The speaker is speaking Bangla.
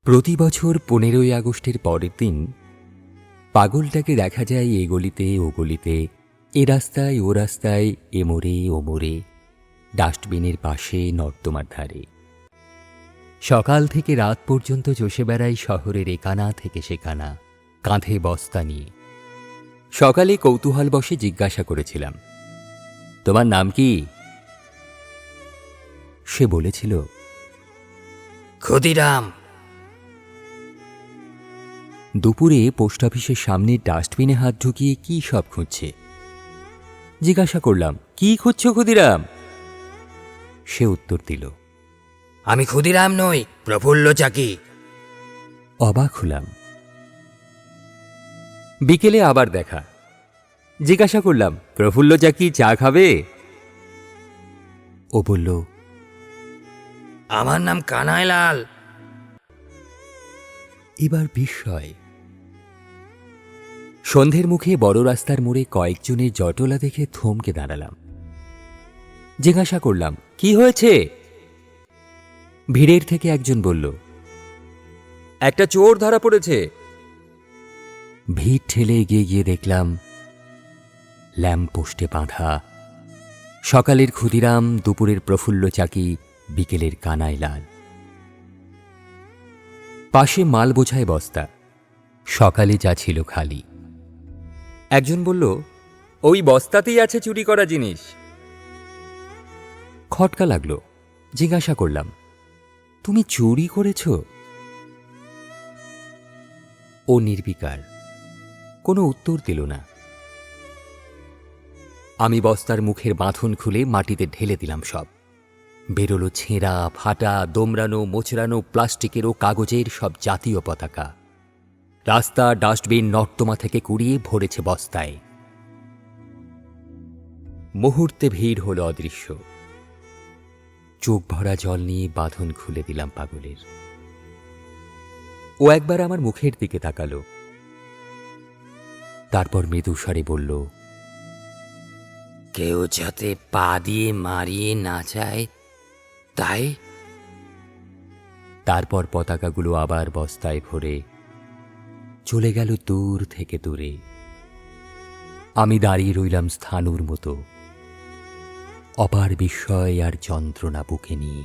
প্রতি বছর 15ই আগস্টের পরের দিন পাগলটাকে দেখা যায় এ গলিতে ও গলিতে, এ রাস্তায় ও রাস্তায়, এ মোড়ে ও মোড়ে, ডাস্টবিনের পাশে, নর্দমার ধারে। সকাল থেকে রাত পর্যন্ত চষে বেড়াই শহরের একানা থেকে সেকানা, কাঁধে বস্তা নিয়ে। সকালে কৌতূহল বশে জিজ্ঞাসা করেছিলাম, তোমার নাম কি? সে বলেছিল, ক্ষুদিরাম। দুপুরে পোস্ট অফিসের সামনে ডাস্টবিনে হাত ঢুকিয়ে কি সব খুঁজছে। জিজ্ঞাসা করলাম, কি খুঁজছো ক্ষুদিরাম? সে উত্তর দিল, আমি ক্ষুদিরাম নই, প্রফুল্ল চাকি। অবাক হলাম। বিকেলে আবার দেখা। জিজ্ঞাসা করলাম, প্রফুল্ল চাকি চা খাবে? ও বলল, আমার নাম কানাইলাল। এবার বিস্ময়। সন্ধ্যের মুখে বড় রাস্তার মোড়ে কয়েকজনের জটলা দেখে থমকে দাঁড়ালাম। জিজ্ঞাসা করলাম, কি হয়েছে? ভিড়ের থেকে একজন বলল, একটা চোর ধরা পড়েছে। ভিড় ঠেলে এগিয়ে গিয়ে দেখলাম ল্যাম্প পোস্টে বাঁধা সকালের ক্ষুদিরাম, দুপুরের প্রফুল্ল চাকি, বিকেলের কানাইলাল। পাশে মাল বোঝায় বস্তা, সকালে যা ছিল খালি। একজন বলল, ওই বস্তাতেই আছে চুরি করা জিনিস। খটকা লাগলো। জিজ্ঞাসা করলাম, তুমি চুরি করেছ? ও নির্বিকার, কোনো উত্তর দিল না। আমি বস্তার মুখের বাঁধন খুলে মাটিতে ঢেলে দিলাম সব। বেরোলো ছেঁড়া, ফাটা, দোমড়ানো, মোচড়ানো প্লাস্টিকের ও কাগজের সব জাতীয় পতাকা। রাস্তা, ডাস্টবিন, নর্দমা থেকে কুড়িয়ে ভরেছে বস্তায়। মুহূর্তে ভিড় হলো অদৃশ্য। চোখ ভরা জল নিয়ে বাঁধন খুলে দিলাম পাগলের। ও একবার আমার মুখের দিকে তাকালো, তারপর মৃদুস্বরে বলল, কেউ যাতে পা দিয়ে মারিয়ে না যায় তাই। তারপর পতাকাগুলো আবার বস্তায় ভরে চলে গেল দূর থেকে দূরে। আমি দাঁড়িয়ে রইলাম স্থাণুর মতো, অপার বিস্ময় আর যন্ত্রণা বুকে নিয়ে।